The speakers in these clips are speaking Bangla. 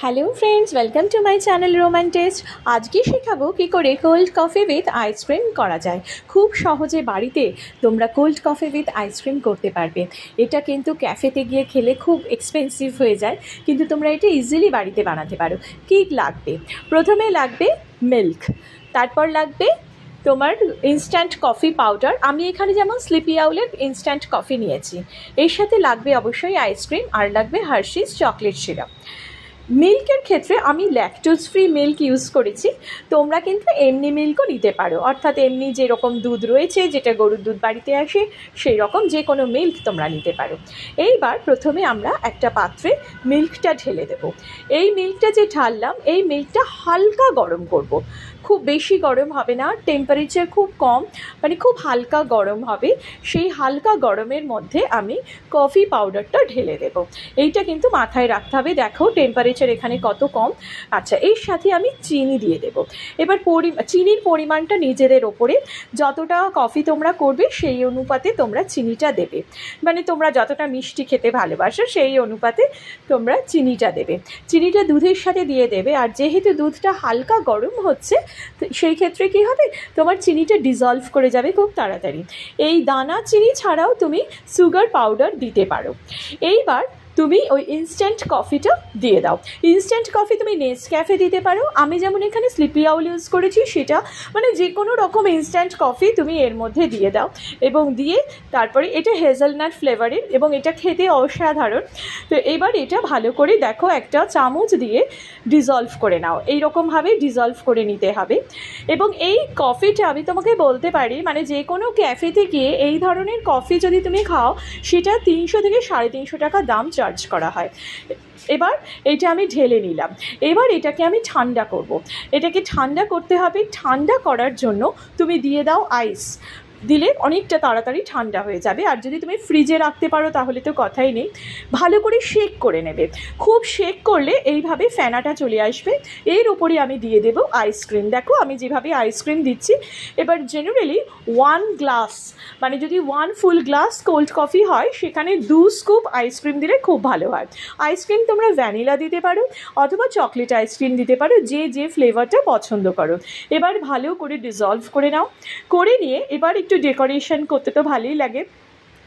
Hello friends, welcome to my channel Roman test. আজকে শেখাবো কী করে কোল্ড কফি উইথ আইসক্রিম করা যায়। খুব সহজে বাড়িতে তোমরা কোল্ড কফি উইথ আইসক্রিম করতে পারবে। এটা কিন্তু ক্যাফেতে গিয়ে খেলে খুব এক্সপেন্সিভ হয়ে যায়, কিন্তু তোমরা এটা ইজিলি বাড়িতে বানাতে পারো। কী লাগবে? প্রথমে লাগবে মিল্ক, তারপর লাগবে তোমার ইনস্ট্যান্ট কফি পাউডার। আমি এখানে যেমন স্লিপি আউলের ইনস্ট্যান্ট কফি নিয়েছি। এর সাথে লাগবে অবশ্যই আইসক্রিম, আর লাগবে হার্শিস চকলেট সিরাপ। মিল্কের ক্ষেত্রে আমি ল্যাকটোজ ফ্রি মিল্ক ইউজ করেছি। তোমরা কিন্তু এমনি মিল্কও নিতে পারো, অর্থাৎ এমনি যেরকম দুধ রয়েছে, যেটা গরুর দুধ বাড়িতে আসে, সেই রকম যে কোনো মিল্ক তোমরা নিতে পারো। এইবার প্রথমে আমরা একটা পাত্রে মিল্কটা ঢেলে দেব। এই মিল্কটা যে ঢাললাম, এই মিল্কটা হালকা গরম করব। খুব বেশি গরম হবে না, টেম্পারেচার খুব কম, মানে খুব হালকা গরম হবে। সেই হালকা গরমের মধ্যে আমি কফি পাউডারটা ঢেলে দেব। এইটা কিন্তু মাথায় রাখতে হবে। দেখো টেম্পারেচার এখানে কত কম। আচ্ছা, এর সাথে আমি চিনি দিয়ে দেব। এবার চিনির পরিমাণটা নিজেদের ওপরে, যতটা কফি তোমরা করবে সেই অনুপাতে তোমরা চিনিটা দেবে। মানে তোমরা যতটা মিষ্টি খেতে ভালোবাসো সেই অনুপাতে তোমরা চিনিটা দেবে। চিনিটা দুধের সাথে দিয়ে দেবে। আর যেহেতু দুধটা হালকা গরম হচ্ছে, সেই ক্ষেত্রে কী হবে, তোমার চিনিটা ডিজলভ করে যাবে খুব তাড়াতাড়ি। এই দানা চিনি ছাড়াও তুমি সুগার পাউডার দিতে পারো। এইবার তুমি ওই ইনস্ট্যান্ট কফিটা দিয়ে দাও। ইনস্ট্যান্ট কফি তুমি নেসক্যাফে দিতে পারো। আমি যেমন এখানে স্লিপি আউল ইউজ করেছি, সেটা মানে যে কোনো রকম ইনস্ট্যান্ট কফি তুমি এর মধ্যে দিয়ে দাও। এবং দিয়ে তারপরে এটা হেজেলনাট ফ্লেভারের, এবং এটা খেতে অসাধারণ। তো এবার এটা ভালো করে দেখো, একটা চামচ দিয়ে ডিজলভ করে নাও। এইরকমভাবে ডিজলভ করে নিতে হবে। এবং এই কফিটা আমি তোমাকে বলতে পারি, মানে যে কোনো ক্যাফেতে গিয়ে এই ধরনের কফি যদি তুমি খাও, সেটা 300 থেকে 350 টাকা দাম চার্জ করা হয়। এবার এটা আমি ঢেলে নিলাম। এবার এটাকে আমি ঠান্ডা করব। এটাকে ঠান্ডা করতে হবে। ঠান্ডা করার জন্য তুমি দিয়ে দাও আইস। দিলে অনেকটা তাড়াতাড়ি ঠান্ডা হয়ে যাবে। আর যদি তুমি ফ্রিজে রাখতে পারো তাহলে তো কথাই নেই। ভালো করে শেক করে নেবে। খুব শেক করলে এইভাবে ফেনাটা চলে আসবে। এর উপরে আমি দিয়ে দেবো আইসক্রিম। দেখো আমি যেভাবে আইসক্রিম দিচ্ছি। এবার জেনারেলি 1 গ্লাস, মানে যদি 1 ফুল গ্লাস কোল্ড কফি হয়, সেখানে 2 স্কুপ আইসক্রিম দিলে খুব ভালো হয়। আইসক্রিম তোমরা ভ্যানিলা দিতে পারো অথবা চকলেট আইসক্রিম দিতে পারো, যে যে ফ্লেভারটা পছন্দ করো। এবার ভালো করে ডিজলভ করে নাও। করে নিয়ে এবার একটু ডেকোরেশন করতে তো ভালোই লাগে।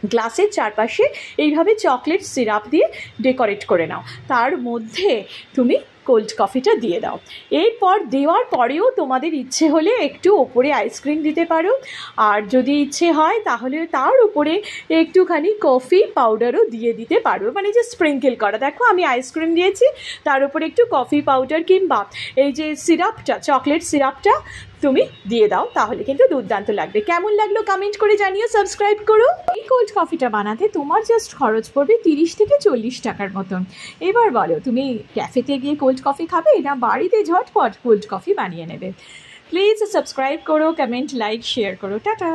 গ্লাসের চারপাশে এইভাবে চকলেট সিরাপ দিয়ে ডেকোরেট করে নাও। তার মধ্যে তুমি কোল্ড কফিটা দিয়ে দাও। এরপর দেওয়ার পরেও তোমাদের ইচ্ছে হলে একটু ওপরে আইসক্রিম দিতে পারো। আর যদি ইচ্ছে হয় তাহলে তার উপরে একটুখানি কফি পাউডারও দিয়ে দিতে পারো, মানে যে স্প্রিঙ্কেল করা। দেখো আমি আইসক্রিম দিয়েছি, তার উপরে একটু কফি পাউডার কিংবা এই যে সিরাপটা, চকলেট সিরাপটা তুমি দিয়ে দাও। তাহলে কিন্তু দুর্দান্ত লাগবে। কেমন লাগলো কমেন্ট করে জানিও, সাবস্ক্রাইব করো। এই কোল্ড কফিটা বানাতে তোমার জাস্ট খরচ পড়বে 30 থেকে 40 টাকার মতন। এবার বলো, তুমি ক্যাফেতে গিয়ে কোল্ড কফি খাবে না বাড়িতে ঝটপট কোল্ড কফি বানিয়ে নেবে? প্লিজ সাবস্ক্রাইব করো, কমেন্ট, লাইক, শেয়ার করো। টাটা।